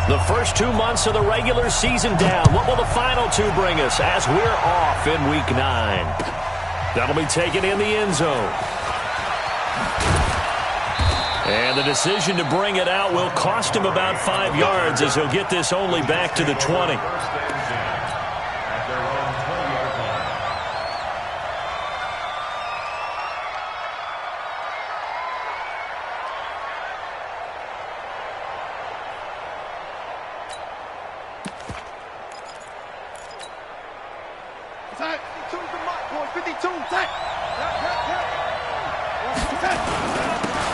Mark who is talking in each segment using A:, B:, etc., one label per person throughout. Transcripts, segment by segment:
A: The first 2 months of the regular season down. What will the final two bring us as we're off in Week 9? That'll be taken in the end zone. And the decision to bring it out will cost him about 5 yards as he'll get this only back to the 20.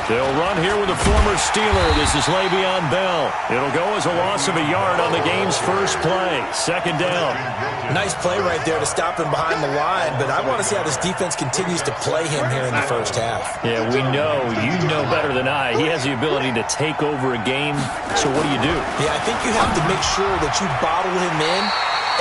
A: They'll run here with a former Steeler. This is Le'Veon Bell. It'll go as a loss of a yard on the game's first play. Second down.
B: Nice play right there to stop him behind the line, but I want to see how this defense continues to play him here in the first half.
A: Yeah, we know. You know better than I. He has the ability to take over a game. So what do you do?
B: Yeah, I think you have to make sure that you bottle him in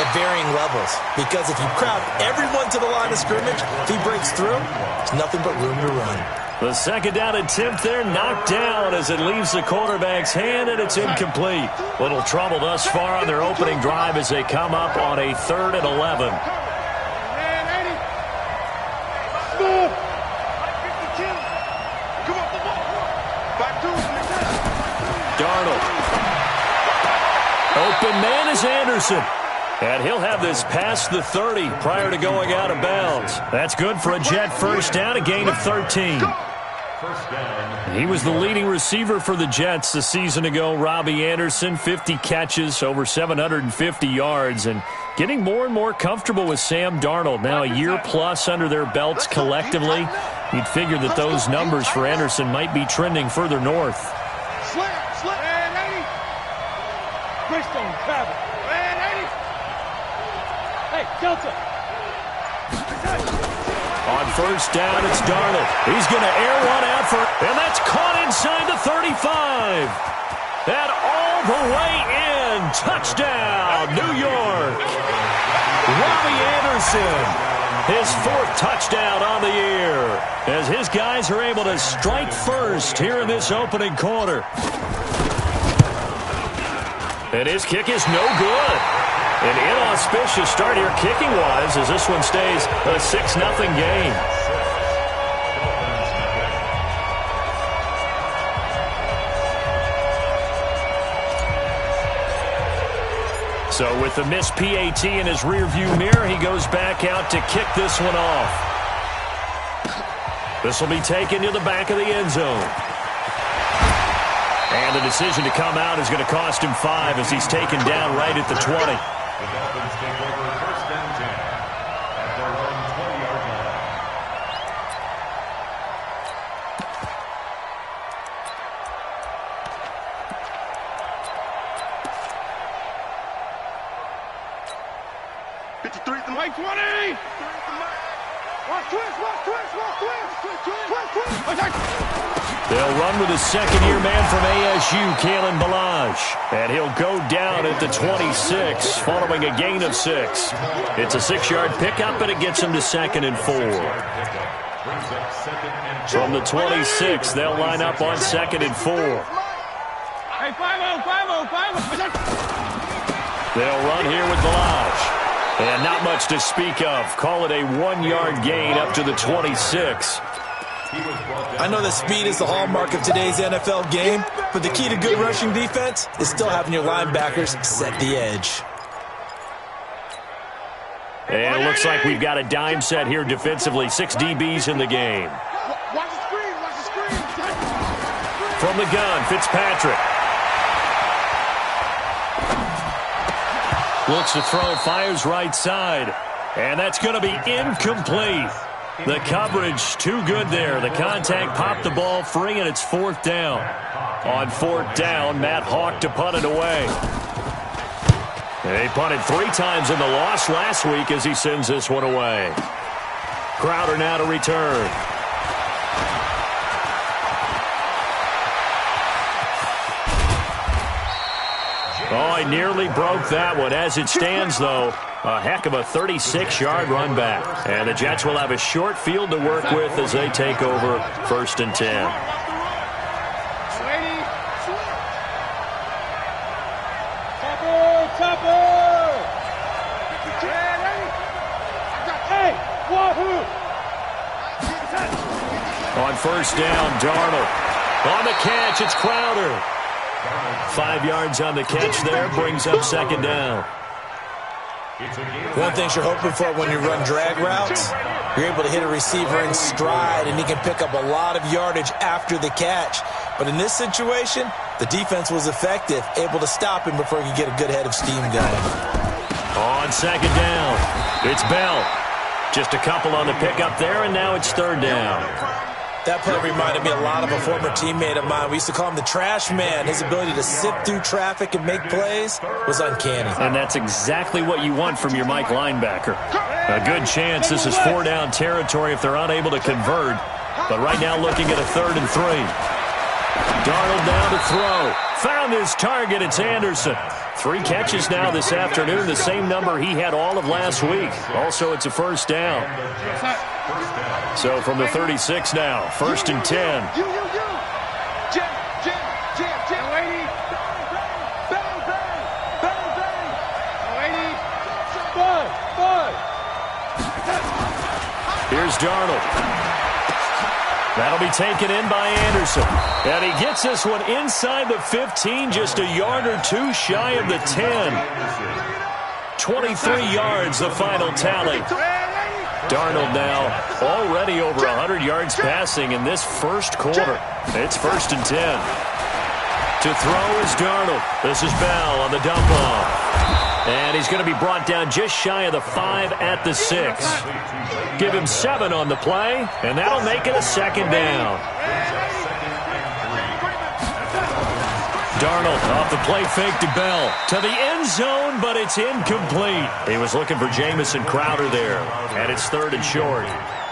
B: at varying levels, because if you crowd everyone to the line of scrimmage, if he breaks through, there's nothing but room to run.
A: The second down attempt there knocked down as it leaves the quarterback's hand, and it's incomplete. Little trouble thus far on their opening drive as they come up on a 3rd and 11. Darnold. Open man is Anderson. And he'll have this past the 30 prior to going out of bounds. That's good for a Jet first down, a gain of 13. He was the leading receiver for the Jets a season ago. Robbie Anderson, 50 catches, over 750 yards, and getting more and more comfortable with Sam Darnold. Now a year plus under their belts collectively. You'd figure that those numbers for Anderson might be trending further north. On first down, it's Darnold. He's going to air one out and that's caught inside the 35. And all the way in. Touchdown, New York. Robbie Anderson, his 4th touchdown on the year, as his guys are able to strike first here in this opening quarter. And his kick is no good. An inauspicious start here kicking-wise as this one stays a 6-0 game. So with the missed PAT in his rearview mirror, he goes back out to kick this one off. This will be taken to the back of the end zone. And the decision to come out is going to cost him 5 as he's taken down right at the 20.
C: The Dolphins take over 1st and 10 at their own 20-yard line.
A: They'll run with a second-year man from ASU, Kalen Ballage. And he'll go down at the 26, following a gain of 6. It's a 6-yard pickup, and it gets him to 2nd and 4. From the 26, they'll line up on 2nd and 4. They'll run here with Ballage. And not much to speak of. Call it a 1-yard gain up to the 26.
B: I know that speed is the hallmark of today's NFL game, but the key to good rushing defense is still having your linebackers set the edge.
A: And it looks like we've got a dime set here defensively. 6 DBs in the game. From the gun, Fitzpatrick. Looks to throw, fires right side. And that's going to be incomplete. The coverage too good there. The contact popped the ball free, and it's 4th down. On 4th down, Matt Hawk to punt it away. He punted 3 times in the loss last week as he sends this one away. Crowder now to return. Oh, he nearly broke that one. As it stands, though, a heck of a 36-yard run back. And the Jets will have a short field to work with as they take over 1st and 10. On first down, Darnold. On the catch, it's Crowder. 5 yards on the catch there, brings up second down.
B: One thing you're hoping for when you run drag routes, you're able to hit a receiver in stride, and he can pick up a lot of yardage after the catch. But in this situation, the defense was effective, able to stop him before he could get a good head of steam going.
A: On second down, it's Bell. Just a couple on the pickup there, and now it's third down.
B: That play reminded me a lot of a former teammate of mine. We used to call him the trash man. His ability to sift through traffic and make plays was uncanny.
A: And that's exactly what you want from your Mike linebacker. A good chance this is 4-down territory if they're unable to convert. But right now looking at a 3rd and 3. Darnold down to throw. Found his target. It's Anderson. 3 catches now this afternoon, the same number he had all of last week. Also, it's a first down. So from the 36 now, 1st and 10. Here's Darnold. That'll be taken in by Anderson. And he gets this one inside the 15, just a yard or 2 shy of the 10. 23 yards, the final tally. Darnold now already over 100 yards passing in this first quarter. It's 1st and 10. To throw is Darnold. This is Bell on the dump off. And he's going to be brought down just shy of the 5 at the 6. Give him 7 on the play, and that'll make it a 2nd down. Darnold off the play fake to Bell. To the end zone, but it's incomplete. He was looking for Jamison Crowder there, and it's 3rd and short.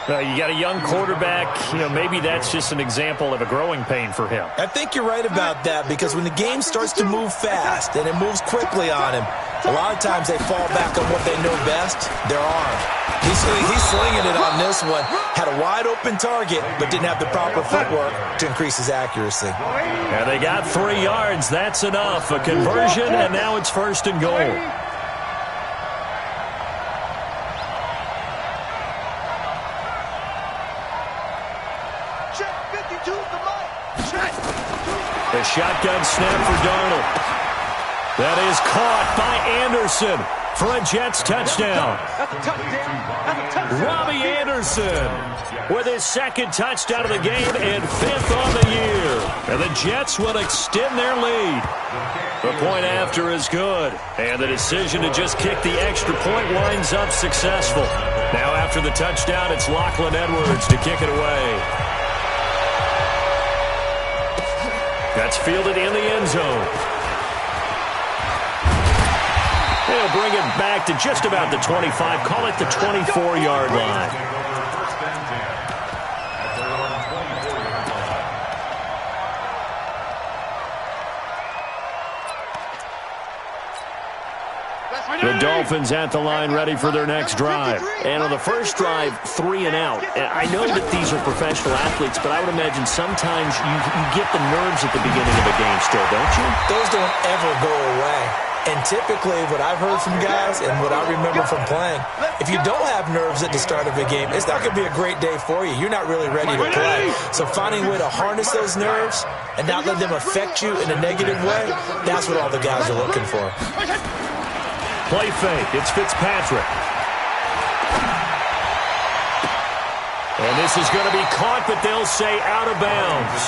A: You got a young quarterback, maybe that's just an example of a growing pain for him.
B: I think you're right about that, because when the game starts to move fast and it moves quickly on him, a lot of times they fall back on what they know best, their arm. He's slinging it on this one. Had a wide open target, but didn't have the proper footwork to increase his accuracy.
A: And they got 3 yards. That's enough. A conversion, and now it's 1st and goal. The shotgun snap for Darnold. That is caught by Anderson for a Jets touchdown. Robbie Anderson with his 2nd touchdown of the game and 5th on the year. And the Jets will extend their lead. The point after is good. And the decision to just kick the extra point winds up successful. Now after the touchdown, it's Lachlan Edwards to kick it away. That's fielded in the end zone. They'll bring it back to just about the 25. Call it the 24-yard line. The Dolphins at the line ready for their next drive. And on the first drive, 3 and out. I know that these are professional athletes, but I would imagine sometimes you get the nerves at the beginning of a game still, don't you?
B: Those don't ever go away. And typically what I've heard from guys and what I remember from playing, if you don't have nerves at the start of a game, it's not going to be a great day for you. You're not really ready to play. So finding a way to harness those nerves and not let them affect you in a negative way, that's what all the guys are looking for.
A: Play fake. It's Fitzpatrick. And this is going to be caught, but they'll say out of bounds.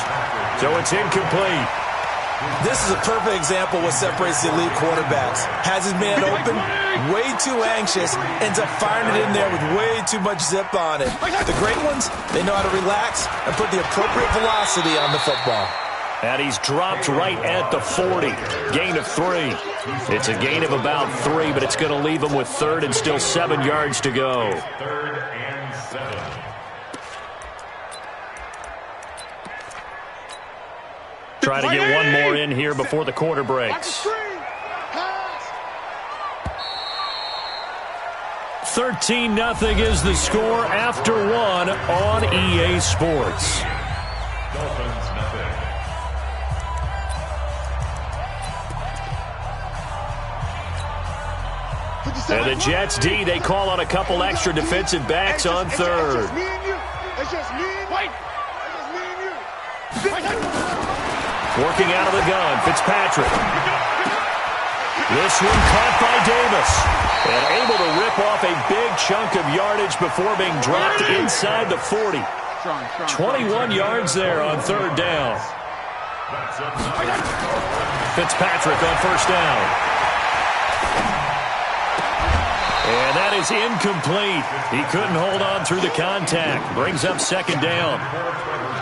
A: So it's incomplete.
B: This is a perfect example of what separates the elite quarterbacks. Has his man open, way too anxious, ends up firing it in there with way too much zip on it. The great ones, they know how to relax and put the appropriate velocity on the football.
A: And he's dropped right at the 40. Gain of 3. It's a gain of about 3, but it's going to leave him with 3rd and still 7 yards to go.
C: 3rd and 7.
A: Try to get one more in here before the quarter breaks. 13-0 is the score after 1 on EA Sports.
C: Dolphins, nothing.
A: And the Jets D, they call on a couple extra defensive backs on third. Working out of the gun, Fitzpatrick. This one caught by Davis. And able to rip off a big chunk of yardage before being dropped inside the 40. 21 yards there on third down. Fitzpatrick on first down. And that is incomplete. He couldn't hold on through the contact. Brings up second down.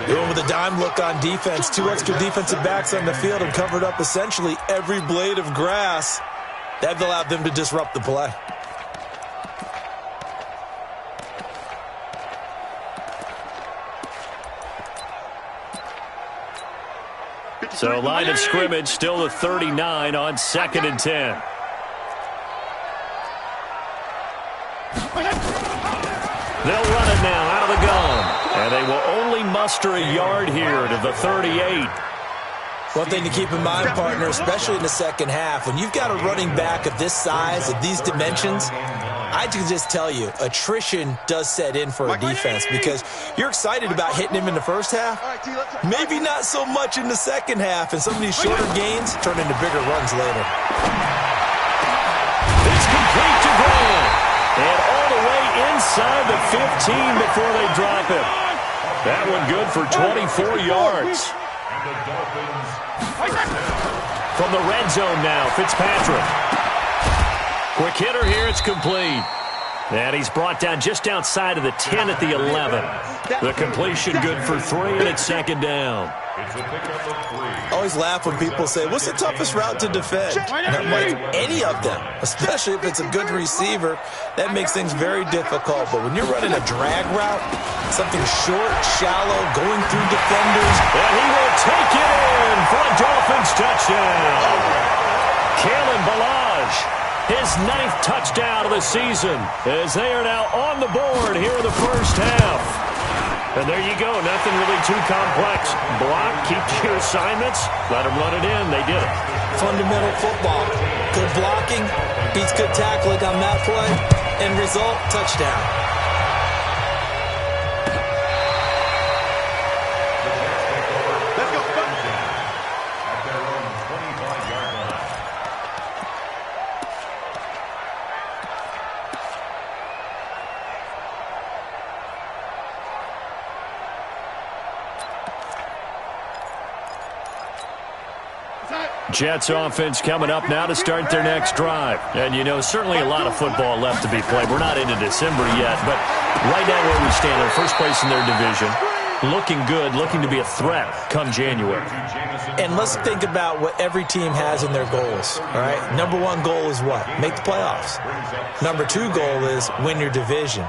B: Going with a dime look on defense. 2 extra defensive backs on the field and covered up essentially every blade of grass. That allowed them to disrupt the play.
A: So line of scrimmage still the 39 on 2nd and 10. They'll run it now out of the gun. And they will only muster a yard here to the 38.
B: One thing to keep in mind, partner, especially in the second half, when you've got a running back of this size, of these dimensions, I can just tell you, attrition does set in for a defense because you're excited about hitting him in the first half. Maybe not so much in the second half, and some of these shorter gains turn into bigger runs later.
A: It's complete to Graham. And all the way inside the 15 before they drop him. That one good for 24 yards. From the red zone now, Fitzpatrick. Quick hitter here, it's complete. And he's brought down just outside of the 10 at the 11. The completion good for 3, and it's second down.
B: I always laugh when people say, what's the toughest route to defend? And I'm like, any of them, especially if it's a good receiver. That makes things very difficult. But when you're running a drag route, something short, shallow, going through defenders.
A: And he will take it in for a Dolphins touchdown. Kalen Ballage, his 9th touchdown of the season, as they are now on the board here in the first half. And there you go, nothing really too complex. Block, keep to your assignments, let them run it in. They did it.
B: Fundamental football. Good blocking, beats good tackling on that play. End result, touchdown.
A: Jets offense coming up now to start their next drive. And, you know, certainly a lot of football left to be played. We're not into December yet, but right now where we stand, in first place in their division, looking good, looking to be a threat come January.
B: And let's think about what every team has in their goals, all right? Number 1 goal is what? Make the playoffs. Number 2 goal is win your division.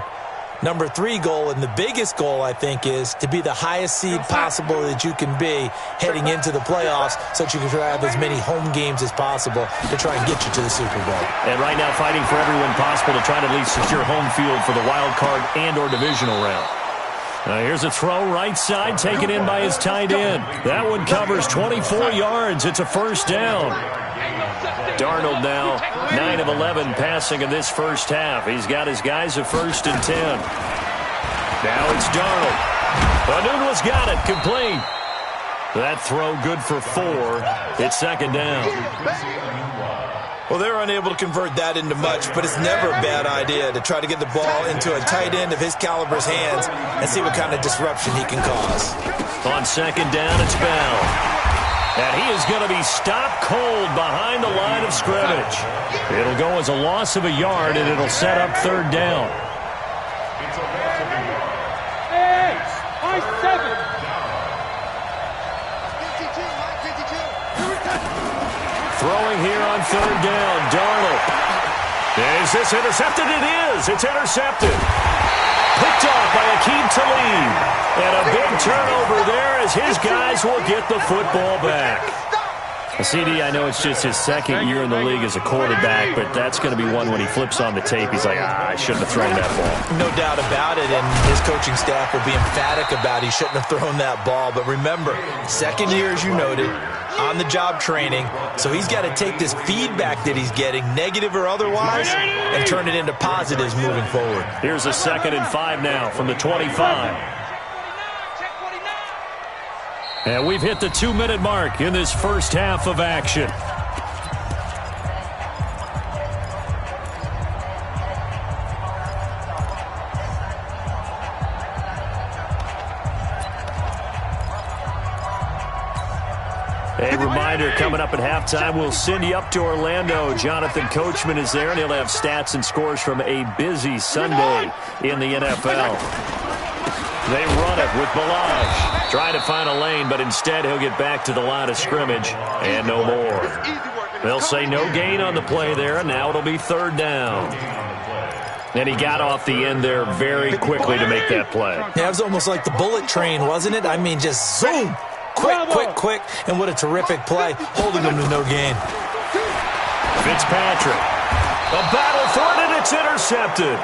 B: Number 3 goal, and the biggest goal, I think, is to be the highest seed possible that you can be heading into the playoffs so that you can have as many home games as possible to try and get you to the Super Bowl.
A: And right now fighting for everyone possible to try to at least secure home field for the wild card and or divisional round. Here's a throw right side taken in by his tight end. That one covers 24 yards. It's a first down. Darnold now 9 of 11 passing in this first half. He's got his guys at 1st and 10. Now it's Darnold. Anunua's got it, complete. That throw good for 4. It's second down.
B: Well, they're unable to convert that into much, but it's never a bad idea to try to get the ball into a tight end of his caliber's hands and see what kind of disruption he can cause.
A: On second down, it's Bell. And he is going to be stopped cold behind the line of scrimmage. It'll go as a loss of a yard, and it'll set up third down. Throwing here on third down, Darnold. Is this intercepted? It is. It's intercepted. Picked off by Akeem Talib. And a big turnover there as his guys will get the football back. CD, I know it's just his second year in the league as a quarterback, but that's going to be one when he flips on the tape. He's like, I shouldn't have thrown that ball.
B: No doubt about it, and his coaching staff will be emphatic about he shouldn't have thrown that ball. But remember, second year, as you noted, on-the-job training. So he's got to take this feedback that he's getting, negative or otherwise, and turn it into positives moving forward.
A: Here's a 2nd and 5 now from the 25. And we've hit the 2-minute mark in this first half of action. A reminder, coming up at halftime, we'll send you up to Orlando. Jonathan Coachman is there, and he'll have stats and scores from a busy Sunday in the NFL. They run it with Balaj. Trying to find a lane, but instead he'll get back to the line of scrimmage and no more. They'll say no gain on the play there, and now it'll be 3rd down. And he got off the end there very quickly to make that play.
B: Yeah, it was almost like the bullet train, wasn't it? I mean, just zoom. Quick, and what a terrific play, holding them to no gain.
A: Fitzpatrick. A battle for it, and it's intercepted.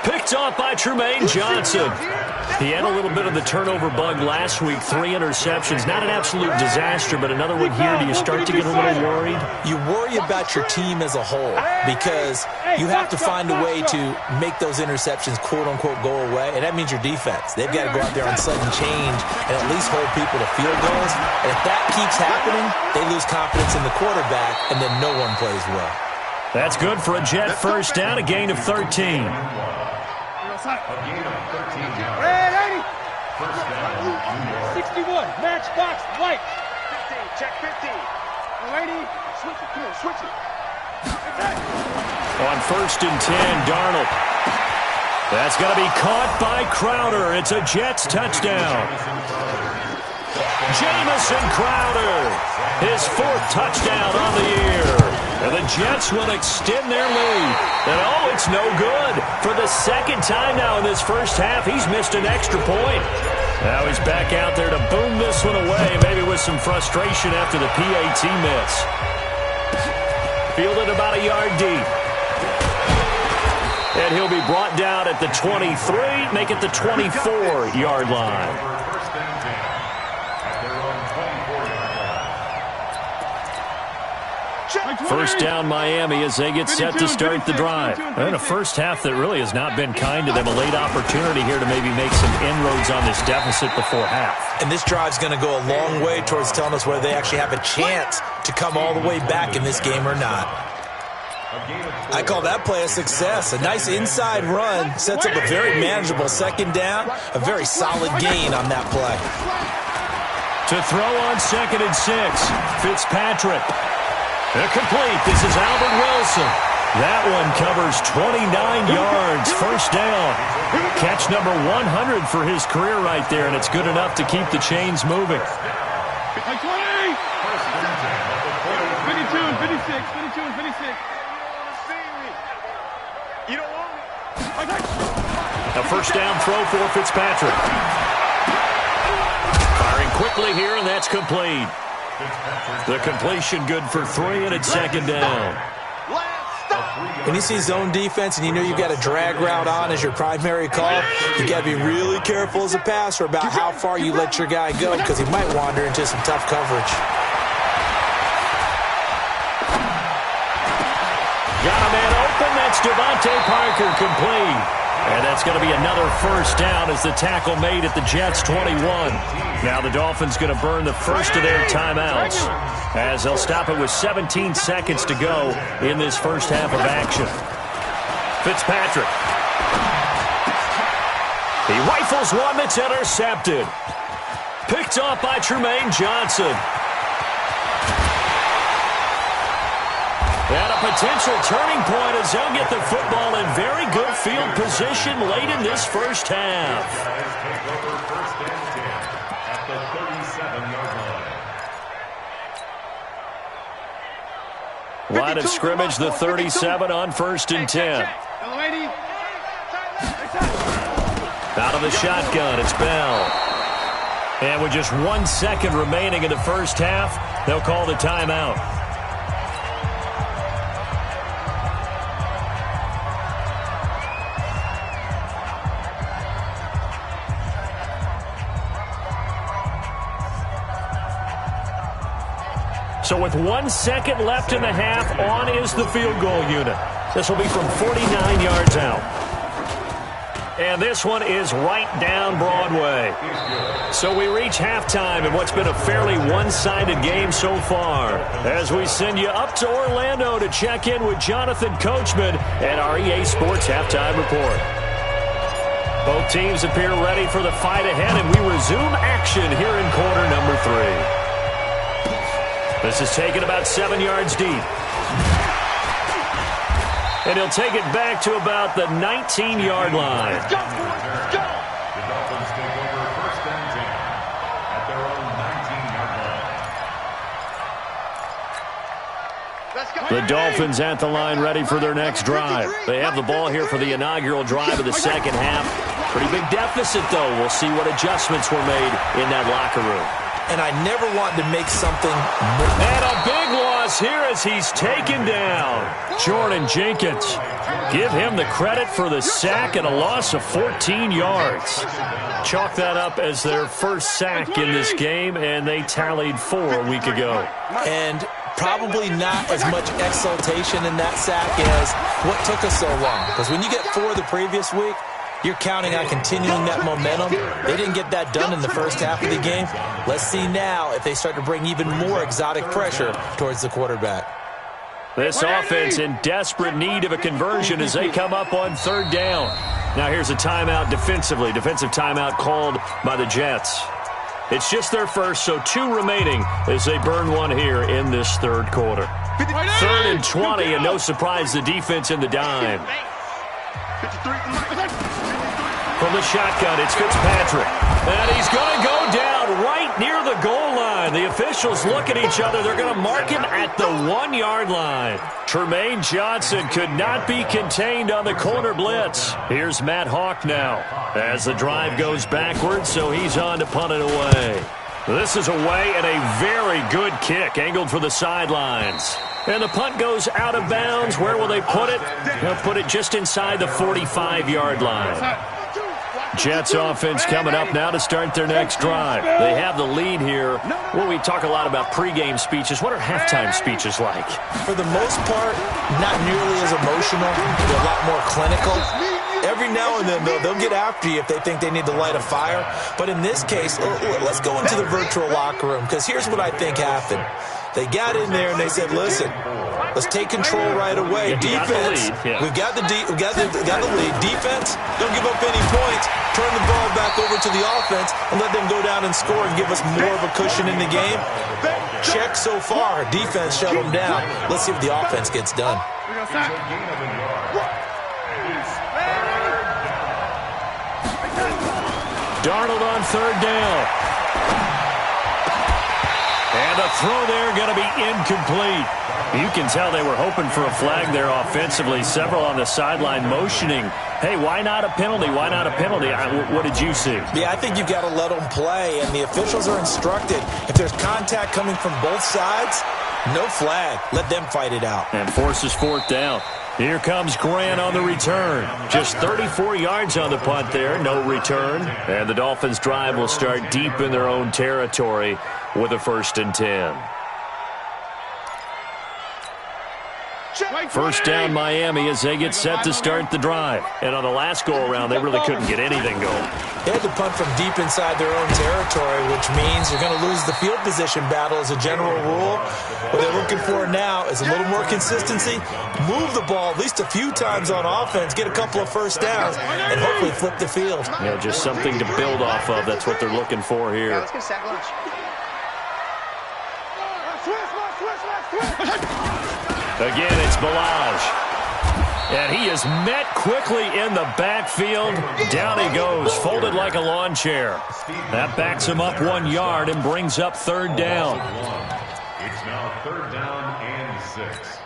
A: Picked off by Tremaine Johnson. He had a little bit of the turnover bug last week, 3 interceptions. Not an absolute disaster, but another one here. Do you start to get a little worried?
B: You worry about your team as a whole because you have to find a way to make those interceptions, quote-unquote, go away, and that means your defense. They've got to go out there on sudden change and at least hold people to field goals. And if that keeps happening, they lose confidence in the quarterback, and then no one plays well.
A: That's good for a Jet first down, a gain of 13.
C: A gain of 13 yards. Red 80. First down.
D: 61. Match box white.
E: 15. Check 15.
D: Ready. Switch it. Come on. Switch it.
A: On 1st and 10, Darnold. That's going to be caught by Crowder. It's a Jets touchdown. Jamison Crowder, his 4th touchdown on the year. And the Jets will extend their lead. And, oh, it's no good. For the 2nd time now in this first half, he's missed an extra point. Now he's back out there to boom this one away, maybe with some frustration after the PAT miss. Fielded about a yard deep. And he'll be brought down at the 23, make it the 24-yard line. First down Miami as they get set to start the drive. And a first half that really has not been kind to them. A late opportunity here to maybe make some inroads on this deficit before half.
B: And this drive's going to go a long way towards telling us whether they actually have a chance to come all the way back in this game or not. I call that play a success. A nice inside run sets up a very manageable 2nd down. A very solid gain on that play.
A: To throw on 2nd and 6, Fitzpatrick. Complete. This is Albert Wilson. That one covers 29 yards. First down. Catch number 100 for his career right there, and it's good enough to keep the chains moving.
D: 22 and 56. 22 and 56.
E: You don't want me.
A: A first down throw for Fitzpatrick. Firing quickly here, and that's complete. The completion good for 3, and it's 2nd down.
B: When you see zone defense and you know you've got a drag route on as your primary call, you got to be really careful as a passer about how far you let your guy go because he might wander into some tough coverage.
A: Got a man open. That's Devontae Parker, complete. And that's going to be another first down as the tackle made at the Jets' 21. Now the Dolphins going to burn the first of their timeouts as they'll stop it with 17 seconds to go in this first half of action. Fitzpatrick. He rifles one that's intercepted. Picked off by Tremaine Johnson. And a potential turning point as they'll get the football in very good field position late in this first half. Line of scrimmage, the 37 on 1st and 10. Out of the shotgun, it's Bell. And with just 1 second remaining in the first half, they'll call the timeout. So with 1 second left in the half, on is the field goal unit. This will be from 49 yards out. And this one is right down Broadway. So we reach halftime in what's been a fairly one-sided game so far, as we send you up to Orlando to check in with Jonathan Coachman and our EA Sports Halftime Report. Both teams appear ready for the fight ahead, and we resume action here in quarter number 3. This is taken about 7 yards deep. And he'll take it back to about the 19-yard line.
C: Let's go! Let's go! The Dolphins take over first and 10 at their own 19-yard line. Let's go!
A: The Dolphins at the line ready for their next drive. They have the ball here for the inaugural drive of the second half. Pretty big deficit, though. We'll see what adjustments were made in that locker room.
B: And I never want to make something more.
A: And a big loss here as he's taken down. Jordan Jenkins. Give him the credit for the sack and a loss of 14 yards. Chalk that up as their first sack in this game, and they tallied 4 a week ago.
B: And probably not as much exultation in that sack as what took us so long. Because when you get 4 the previous week, you're counting on continuing that momentum. They didn't get that done in the first half of the game. Let's see now if they start to bring even more exotic pressure towards the quarterback.
A: This offense in desperate need of a conversion as they come up on third down. Now here's a timeout defensively. Defensive timeout called by the Jets. It's just their first, so 2 remaining as they burn one here in this third quarter. 3rd and 20, and no surprise, the defense in the dime. From the shotgun, it's Fitzpatrick. And he's going to go down right near the goal line. The officials look at each other. They're going to mark him at the 1-yard line. Tremaine Johnson could not be contained on the corner blitz. Here's Matt Hawk now as the drive goes backwards, so he's on to punt it away. This is away and a very good kick, angled for the sidelines. And the punt goes out of bounds. Where will they put it? They'll put it just inside the 45-yard line. Jets offense coming up now to start their next drive. They have the lead here. Well, we talk a lot about pregame speeches. What are halftime speeches like?
B: For the most part, not nearly as emotional. They're a lot more clinical. Every now and then, they'll get after you if they think they need to light a fire. But in this case, let's go into the virtual locker room, because here's what I think happened. They got in there and they said, listen, let's take control right away. Defense, we've got the lead. Defense, don't give up any points. Turn the ball back over to the offense and let them go down and score and give us more of a cushion in the game. Check so far. Defense shut them down. Let's see if the offense gets done.
A: Darnold on third down. And the throw there going to be incomplete. You can tell they were hoping for a flag there offensively. Several on the sideline motioning, hey, why not a penalty? Why not a penalty? What did you see?
B: Yeah, I think you've got to let them play, and the officials are instructed. If there's contact coming from both sides, no flag. Let them fight it out.
A: And forces 4th down. Here comes Grant on the return. Just 34 yards on the punt there, no return. And the Dolphins' drive will start deep in their own territory with a 1st and 10. First down Miami as they get set to start the drive. And on the last go-around, they really couldn't get anything going.
B: They had to punt from deep inside their own territory, which means you're going to lose the field position battle as a general rule. What they're looking for now is a little more consistency. Move the ball at least a few times on offense, get a couple of first downs, and hopefully flip the field.
A: Yeah, just something to build off of. That's what they're looking for here.
E: Let's get sack lunch.
A: Again, it's Balaj. And he is met quickly in the backfield. Down he goes, folded like a lawn chair. That backs him up 1 yard and brings up third down.
C: It's now 3rd down and 6.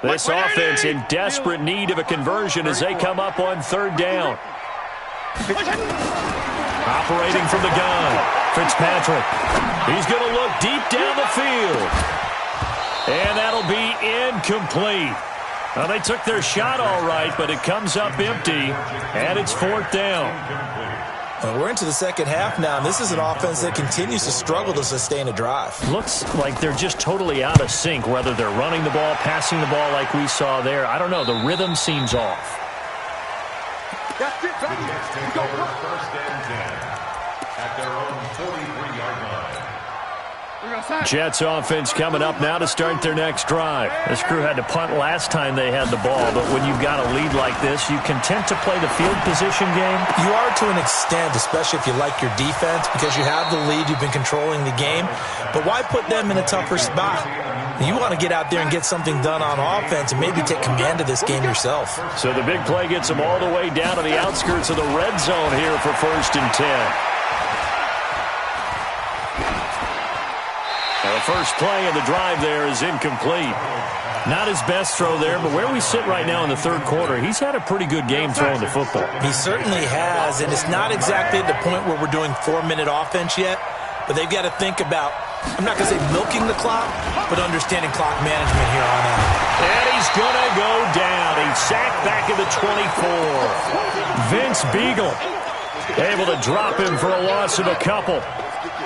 A: This offense in desperate need of a conversion as they come up on third down. Operating from the gun, Fitzpatrick. He's going to look deep down the field. And that'll be incomplete. Well, they took their shot all right, but it comes up empty, and it's 4th down.
B: We're into the second half now, and this is an offense that continues to struggle to sustain a drive.
A: Looks like they're just totally out of sync, whether they're running the ball, passing the ball like we saw there. I don't know. The rhythm seems off.
C: That's it, baby.
F: Take over first and 10 at their own 43-yard line.
A: Jets offense coming up now to start their next drive. This crew had to punt last time they had the ball, but when you've got a lead like this, you content to play the field position game?
B: You are to an extent, especially if you like your defense, because you have the lead, you've been controlling the game. But why put them in a tougher spot? You want to get out there and get something done on offense and maybe take command of this game yourself.
A: So the big play gets them all the way down to the outskirts of the red zone here for 1st and 10. The first play of the drive there is incomplete. Not his best throw there, but where we sit right now in the third quarter, he's had a pretty good game throwing the football.
B: He certainly has, and it's not exactly at the point where we're doing 4-minute offense yet, but they've got to think about, I'm not going to say milking the clock, but understanding clock management here on out.
A: And he's going to go down. He's sacked back at the 24. Vince Beagle able to drop him for a loss of a couple.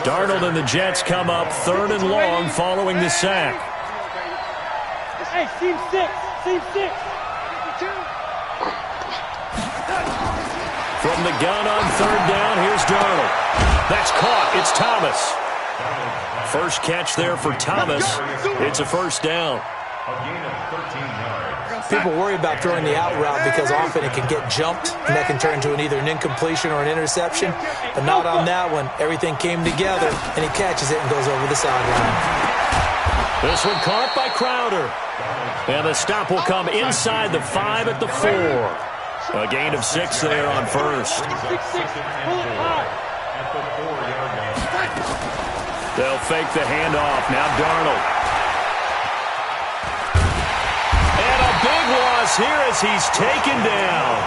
A: Darnold and the Jets come up 3rd and long following the sack.
D: Hey, seam 6.
A: From the gun on 3rd down, here's Darnold. That's caught. It's Thomas. First catch there for Thomas. It's a 1st down.
B: People worry about throwing the out route because often it can get jumped, and that can turn into either an incompletion or an interception. But not on that one. Everything came together, and he catches it and goes over the sideline.
A: This one caught by Crowder. And the stop will come inside the 5 at the 4. A gain of 6 there on 1st. They'll fake the handoff. Now Darnold. Big loss here as he's taken down.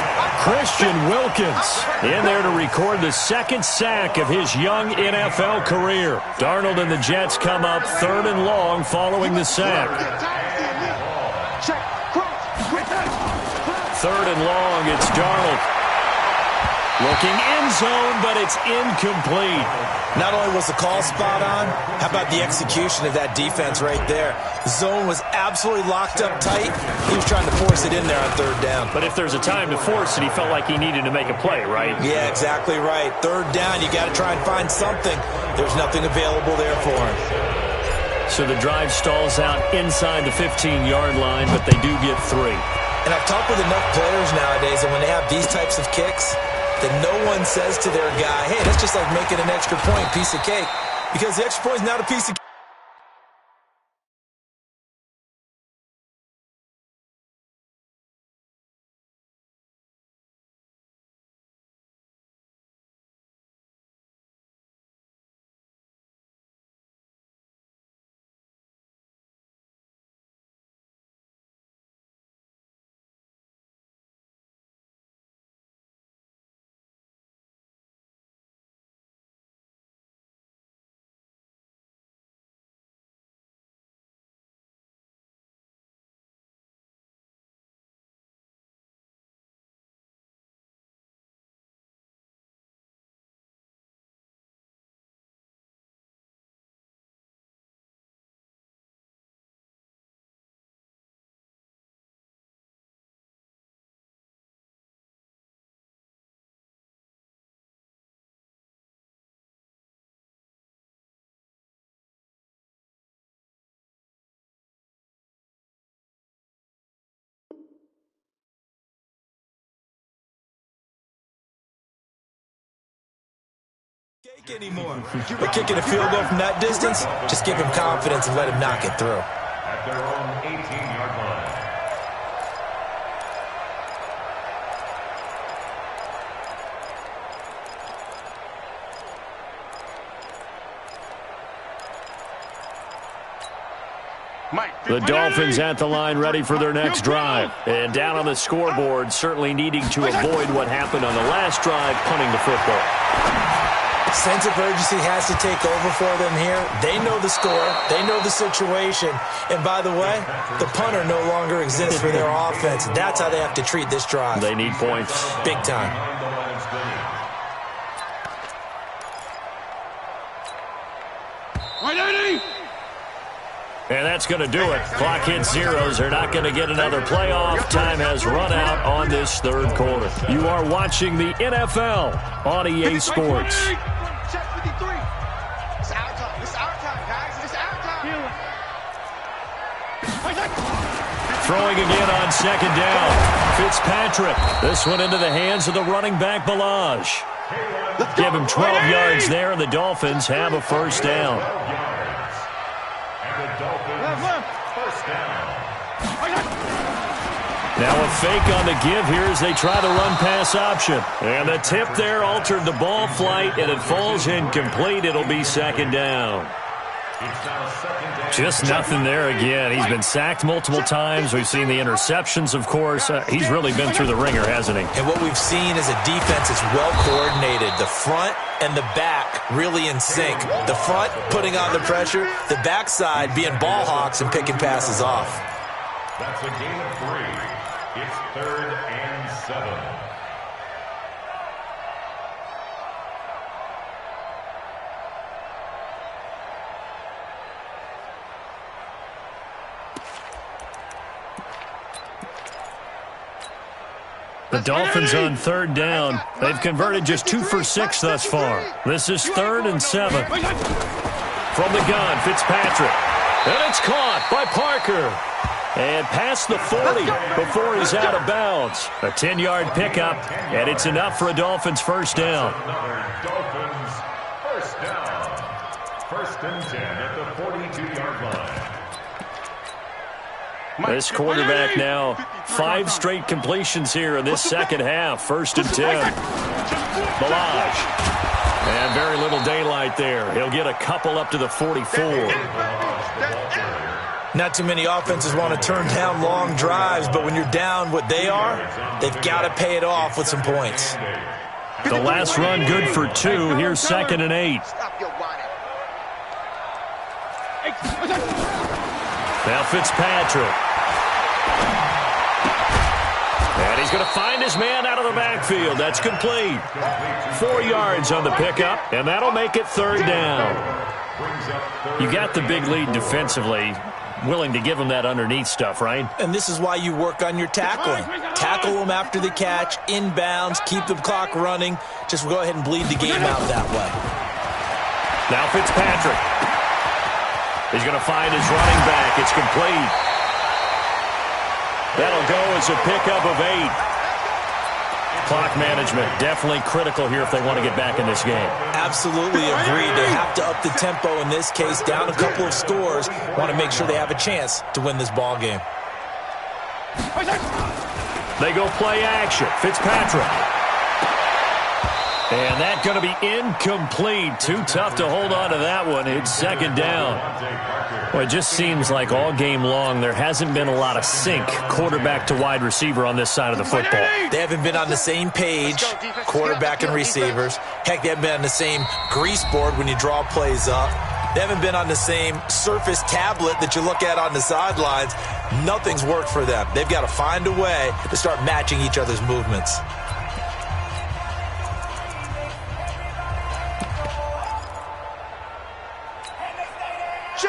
A: Christian Wilkins in there to record the 2nd sack of his young NFL career. Darnold and the Jets come up 3rd and long following the sack. 3rd and long, it's Darnold. Looking end zone, but it's incomplete.
B: Not only was the call spot on, how about the execution of that defense right there? The zone was absolutely locked up tight. He was trying to force it in there on 3rd down.
A: But if there's a time to force it, he felt like he needed to make a play, right?
B: Yeah, exactly right. 3rd down, you got to try and find something. There's nothing available there for him.
A: So the drive stalls out inside the 15-yard line, but they do get 3.
B: And I've talked with enough players nowadays, and when they have these types of kicks, that no one says to their guy, hey, that's just like making an extra point, piece of cake. Because the extra point is not a piece of cake. Anymore. But kicking a field goal from that distance, just give him confidence and let him knock it through.
F: At their own 18-yard line.
A: The Dolphins at the line ready for their next drive. And down on the scoreboard, certainly needing to avoid what happened on the last drive, punting the football.
B: Sense of urgency has to take over for them here. They know the score. They know the situation. And by the way, the punter no longer exists for their offense. That's how they have to treat this drive.
A: They need points.
B: Big time.
A: And that's going to do it. Clock hits zeros. They're not going to get another playoff. Time has run out on this third quarter. You are watching the NFL on EA Sports.
E: Check 53. It's our time. It's our time, guys. It's our time.
A: Throwing again on second down. Fitzpatrick. This one into the hands of the running back, Balaj. Give him 12 yards there, and the Dolphins have a first down. Now a fake on the give here as they try the run-pass option. And the tip there altered the ball flight, and it falls incomplete. It'll be second down. Just nothing there again. He's been sacked multiple times. We've seen the interceptions, of course. He's really been through the ringer, hasn't he?
B: And what we've seen is a defense that's well coordinated. The front and the back really in sync. The front putting on the pressure, the backside being ball hawks and picking passes off.
F: That's a gain of 3. It's 3rd and 7.
A: The Dolphins on third down. They've converted just 2 for 6 thus far. This is 3rd and 7. From the gun, Fitzpatrick. And it's caught by Parker. And past the 40 before he's out of bounds. A 10-yard pickup, and it's enough for a Dolphins first down.
F: Another Dolphins first down. 1st and 10 at the 42-yard line.
A: This quarterback now 5 straight completions here in this second half. 1st and 10. Balaj. And very little daylight there. He'll get a couple up to the 44.
B: Not too many offenses want to turn down long drives, but when you're down what they are, they've got to pay it off with some points.
A: The last run good for 2. Here's 2nd and 8. Now Fitzpatrick. And he's going to find his man out of the backfield. That's complete. 4 yards on the pickup, and that'll make it 3rd down. You got the big lead defensively. Willing to give him that underneath stuff, right?
B: And this is why you work on your tackling. Tackle them after the catch, inbounds, keep the clock running. Just go ahead and bleed the game out that way.
A: Now Fitzpatrick. He's going to find his running back. It's complete. That'll go as a pickup of 8. Clock management definitely critical here if they want to get back in this game.
B: Absolutely agreed. They have to up the tempo in this case, down a couple of scores. Want to make sure they have a chance to win this ball game.
A: They go play action. Fitzpatrick. And that's going to be incomplete. Too tough to hold on to that one. It's 2nd down. Well, it just seems like all game long there hasn't been a lot of sync quarterback to wide receiver on this side of the football.
B: They haven't been on the same page, quarterback and receivers. Heck, they haven't been on the same grease board when you draw plays up. They haven't been on the same Surface tablet that you look at on the sidelines. Nothing's worked for them. They've got to find a way to start matching each other's movements.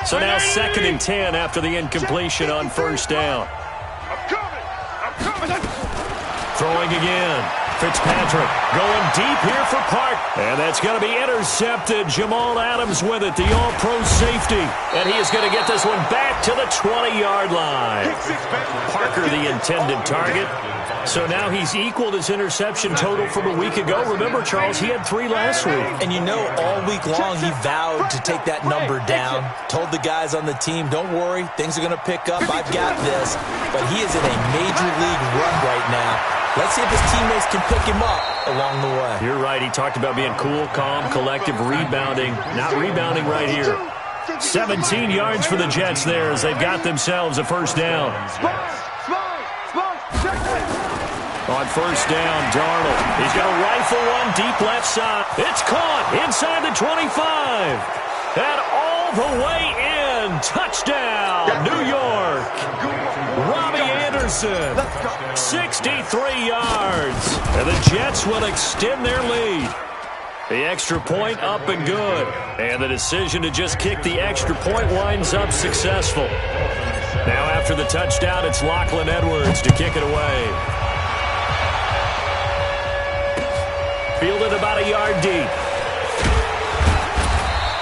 A: So now 2nd and 10 after the incompletion on 1st down. Throwing again. Fitzpatrick going deep here for Park. And that's going to be intercepted. Jamal Adams with it, the all-pro safety. And he is going to get this one back to the 20-yard line. Parker, the intended target. So now he's equaled his interception total from a week ago. Remember, Charles, he had 3 last week.
B: And you know, all week long he vowed to take that number down. Told the guys on the team, don't worry, things are going to pick up. I've got this. But he is in a major league run right now. Let's see if his teammates can pick him up along the way.
A: You're right. He talked about being cool, calm, collective, rebounding. Not rebounding right here. 17 yards for the Jets there as they've got themselves a first down. On 1st down, Darnold. He's going to rifle one deep left side. It's caught inside the 25. And all the way in. Touchdown, New York. Robbie Anderson. 63 yards. And the Jets will extend their lead. The extra point up and good. And the decision to just kick the extra point winds up successful. Now after the touchdown, it's Lachlan Edwards to kick it away. Fielded about a yard deep.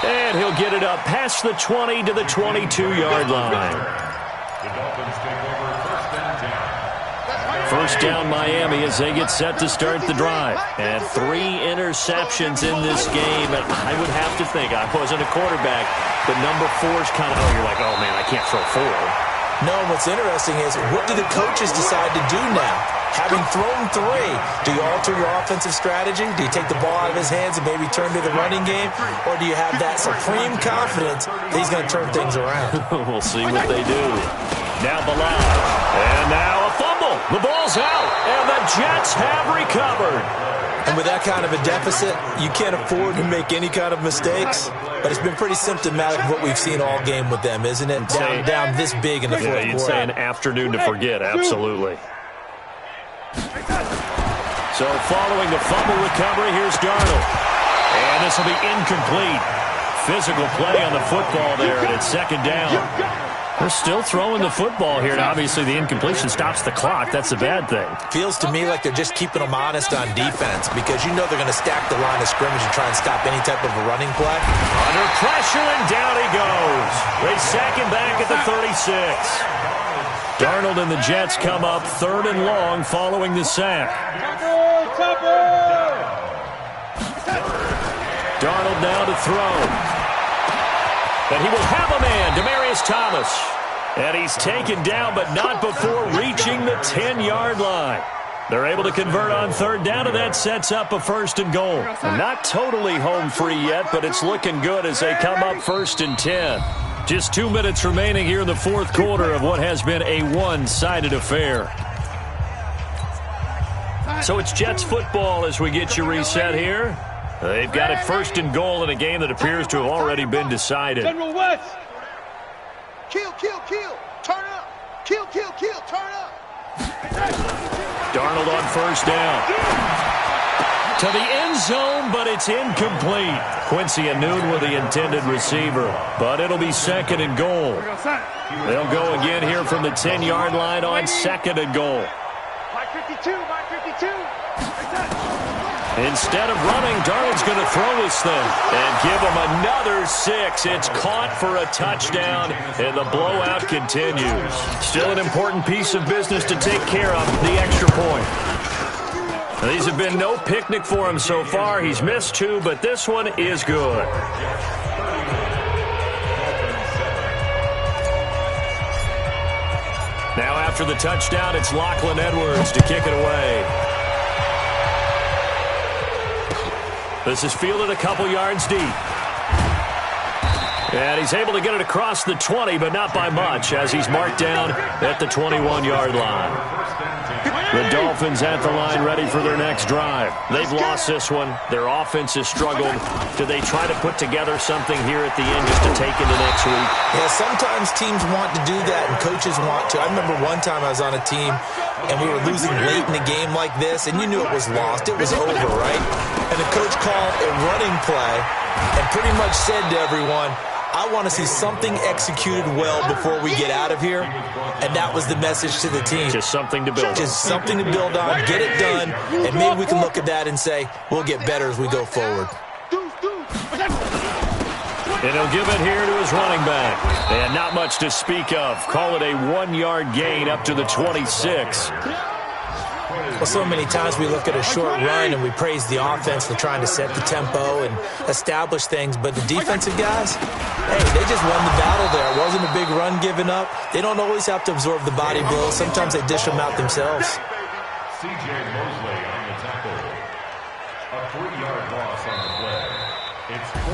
A: And he'll get it up past the 20 to the 22-yard line.
F: The Dolphins take over first and 10.
A: First down Miami as they get set to start the drive. And 3 interceptions in this game. And I would have to think, I wasn't a quarterback, but number 4 is kind of, you're like, oh, man, I can't throw 4.
B: No, what's interesting is, what do the coaches decide to do now? Having thrown 3, do you alter your offensive strategy? Do you take the ball out of his hands and maybe turn to the running game? Or do you have that supreme confidence that he's going to turn things around?
A: We'll see what they do. Now Bilal. And now a fumble. The ball's out. And the Jets have recovered.
B: And with that kind of a deficit, you can't afford to make any kind of mistakes. But it's been pretty symptomatic of what we've seen all game with them, isn't it? Down this big in the fourth quarter.
A: You'd say an afternoon to forget. Absolutely. So following the fumble recovery, here's Darnold. And this will be incomplete. Physical play on the football there, and it's second down. They're still throwing the football here, and obviously the incompletion stops the clock. That's a bad thing.
B: Feels to me like they're just keeping them honest on defense because you know they're going to stack the line of scrimmage and try and stop any type of a running play.
A: Under pressure, and down he goes. They sack him back at the 36. Darnold and the Jets come up 3rd and long following the sack. Darnold now to throw. And he will have a man, Demaryius Thomas. And he's taken down, but not before reaching the 10-yard line. They're able to convert on 3rd down, and that sets up a 1st and goal. And not totally home free yet, but it's looking good as they come up 1st and 10. Just 2 minutes remaining here in the fourth quarter of what has been a one-sided affair. So it's Jets football as we get you reset here. They've got it 1st and goal in a game that appears to have already been decided.
D: General West.
E: Kill, kill, kill. Turn up. Kill, kill, kill. Turn up.
A: Darnold on 1st down. To the end zone, but it's incomplete. Quincy Anoon with the intended receiver, but it'll be 2nd and goal. They'll go again here from the 10-yard line on 2nd and goal.
D: Mike 52, Mike 52.
A: Instead of running, Darnold's going to throw this thing and give him another 6. It's caught for a touchdown, and the blowout continues. Still an important piece of business to take care of, the extra point. Now, these have been no picnic for him so far. He's missed 2, but this one is good. Now after the touchdown, it's Lachlan Edwards to kick it away. This is fielded a couple yards deep. And he's able to get it across the 20, but not by much, as he's marked down at the 21-yard line. The Dolphins at the line ready for their next drive. They've lost this one. Their offense has struggled. Do they try to put together something here at the end just to take into next week?
B: Yeah, sometimes teams want to do that and coaches want to. I remember one time I was on a team and we were losing late in a game like this, and you knew it was lost. It was over, right? And the coach called a running play and pretty much said to everyone, I want to see something executed well before we get out of here. And that was the message to the team.
A: Just something to build on.
B: Just something to build on, get it done, and maybe we can look at that and say, we'll get better as we go forward.
A: And he'll give it here to his running back. And not much to speak of. Call it a 1-yard gain up to the 26.
B: Well, so many times we look at a short run and we praise the offense for trying to set the tempo and establish things, but the defensive guys, hey, they just won the battle there. It wasn't a big run given up. They don't always have to absorb the body blows. Sometimes they dish them out themselves.
F: C.J. Mosley on the tackle. A 3-yard loss on the play.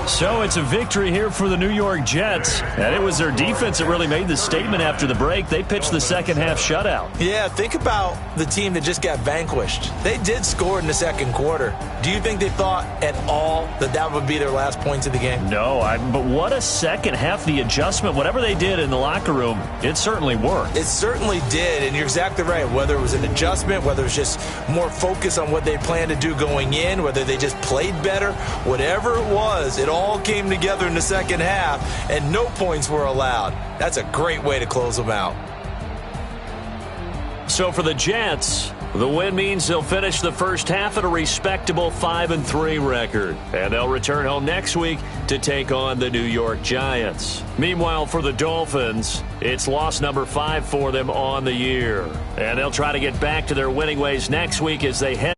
A: So it's a victory here for the New York Jets, and it was their defense that really made the statement after the break. They pitched the second-half shutout.
B: Yeah, think about the team that just got vanquished. They did score in the second quarter. Do you think they thought at all that that would be their last points of the game?
A: No, but what a second half. The adjustment, whatever they did in the locker room, it certainly worked.
B: It certainly did, and you're exactly right. Whether it was an adjustment, whether it was just more focus on what they planned to do going in, whether they just played better, whatever it was, it all came together in the second half, and no points were allowed. That's a great way to close them out.
A: So for the Jets, the win means they'll finish the first half at a respectable 5-3 record. And they'll return home next week to take on the New York Giants. Meanwhile, for the Dolphins, it's loss number 5 for them on the year. And they'll try to get back to their winning ways next week as they head